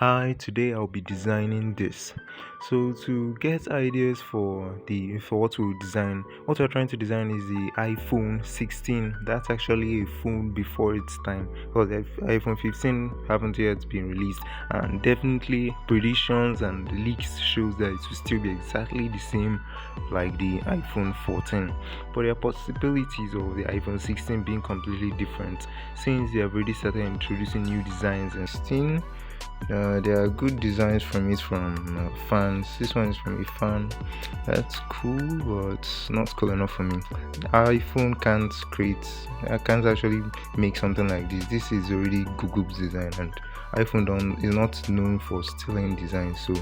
Hi, today I'll be designing this. So to get ideas for what we design, what we're trying to design is the iPhone 16. That's actually a phone before its time because the iPhone 15 haven't yet been released, and definitely predictions and leaks shows that it will still be exactly the same like the iPhone 14. But there are possibilities of the iPhone 16 being completely different since they have already started introducing new designs and 16. There are good designs from it from fans. This one is from a fan. That's cool, but not cool enough for me. iPhone can't actually make something like this. This is already Google's design, and iPhone don't is not known for stealing design. So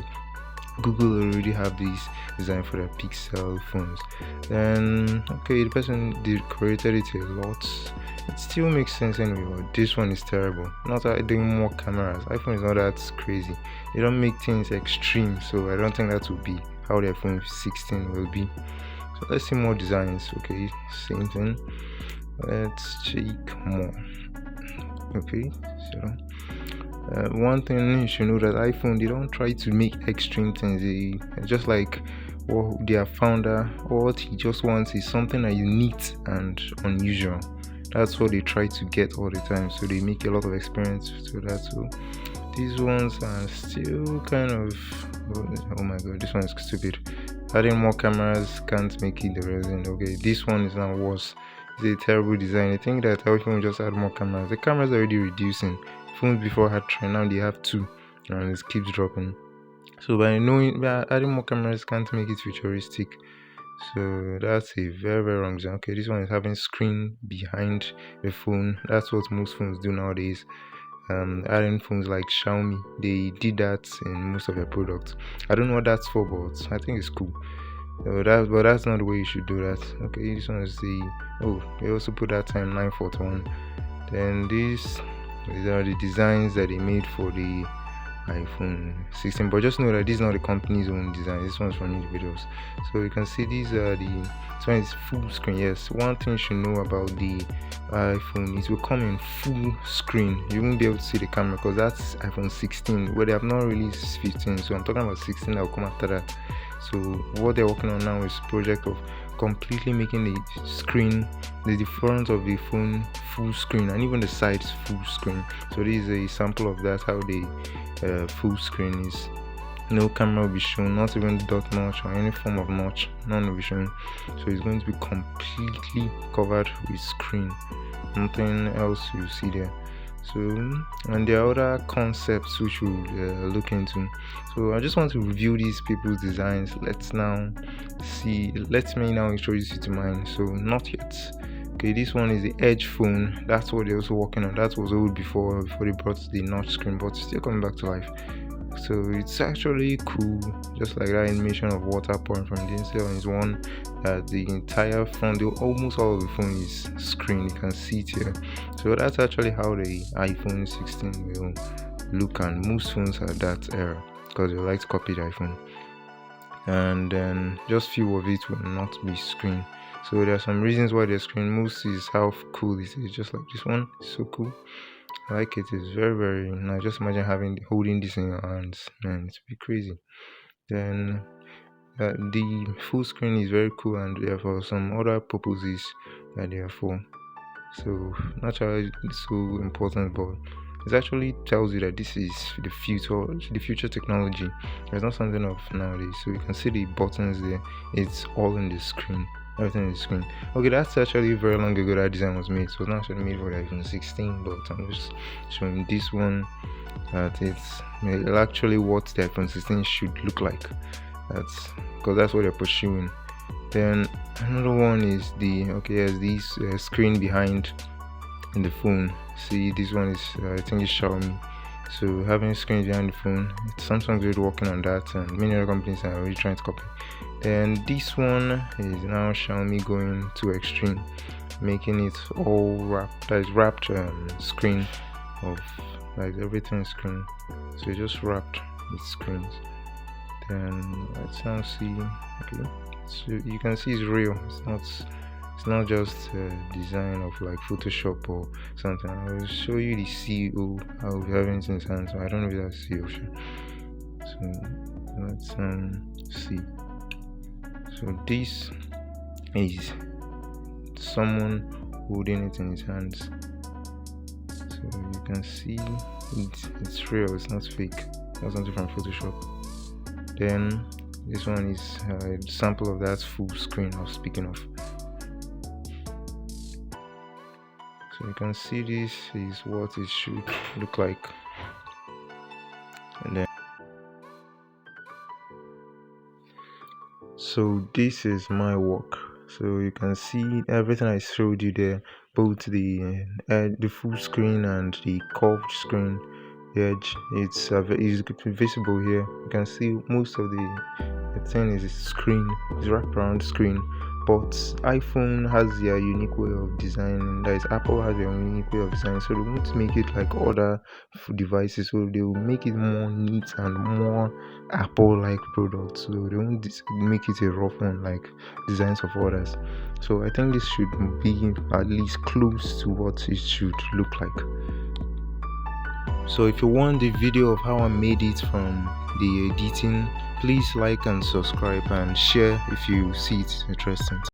Google already have these design for their Pixel phones. Then okay, the person decorated it a lot. It still makes sense anyway, but this one is terrible. Not adding more cameras. iPhone is not that crazy. They don't make things extreme, so I don't think that will be how the iPhone 16 will be. So let's see more designs. Okay, same thing. Let's check more. Okay, so one thing you should know that iPhone, they don't try to make extreme things. They just like what their founder, what he just wants is something that is neat and unusual. That's what they try to get all the time. So they make a lot of experiments to that. So these ones are still kind of, oh my god, this one is stupid. Adding more cameras can't make it the resin. Okay, this one is now worse. It's a terrible design. I think that iPhone will just add more cameras. The cameras are already reducing. Phones before had three, now they have two, and it keeps dropping. So by adding more cameras can't make it futuristic. So that's a very very wrong design. Okay, this one is having screen behind the phone. That's what most phones do nowadays. Adding phones like Xiaomi, they did that in most of their products. I don't know what that's for, but I think it's cool. But that's not the way you should do that. Okay, this one is they also put that time 941. Then these are the designs that they made for the iPhone 16, but just know that this is not the company's own design. This one's from individuals. So you can see these are this one is full screen. Yes, one thing you should know about the iPhone is it will come in full screen. You won't be able to see the camera because that's iPhone 16, where they have not released 15. So I'm talking about 16 that will come after that. So what they're working on now is project of completely making the screen, the front of the phone full screen, and even the sides full screen. So this is a sample of that, how the full screen is. No camera will be shown, not even dot notch or any form of notch, none will be shown. So it's going to be completely covered with screen, nothing else you see there. So, and there are other concepts which we'll look into. So I just want to review these people's designs. Let me now introduce you to mine. So not yet. Okay, this one is the Edge phone. That's what they're also working on. That was old before they brought the notch screen, but still coming back to life. So it's actually cool, just like that animation of water pouring from the inside is one that the entire front, almost all of the phone is screen. You can see it here. So that's actually how the iPhone 16 will look, and most phones are that era because they like to copy the iPhone. And then just few of it will not be screen. So there are some reasons why they're screen. Most is how cool this is. Just like this one, it's so cool. I like it. It's very very nice. Just imagine holding this in your hands, man. It's be crazy. Then the full screen is very cool, and therefore some other purposes that they are for. So naturally it's so important, but it actually tells you that this is the future technology. It's not something of nowadays. So you can see the buttons there. It's all in the screen. Everything is screen. Okay, that's actually very long ago that design was made. So it's not actually made for the iPhone 16, but I'm just showing this one that it's actually what the iPhone 16 should look like. That's because that's what they're pursuing. Then another one is this screen behind in the phone. See, this one is I think it's Xiaomi. So having screens behind the phone, Samsung's already working on that, and many other companies are already trying to copy. Then this one is now Xiaomi going to extreme, making it all wrapped. That is wrapped screen of like everything screen. So just wrapped with screens. Then let's now see. Okay, so you can see it's real. It's It's not just design of like Photoshop or something. I will show you the CEO. I will be having it in his hand. So I don't know if that's CEO. So let's see. So this is someone holding it in his hands. So you can see it's real. It's not fake. That's something from Photoshop. Then this one is a sample of that full screen I was speaking of. So you can see this is what it should look like. And then so this is my work. So you can see everything I showed you there, both the full screen and the curved screen. The edge, it's visible here. You can see most of the thing is a screen, it's wraparound screen. But iPhone has their unique way of designing. That is, Apple has their unique way of designing. So they won't make it like other devices. So they will make it more neat and more Apple-like products. So they won't make it a rough one like designs of others. So I think this should be at least close to what it should look like. So if you want the video of how I made it from the editing, please like and subscribe and share if you see it interesting.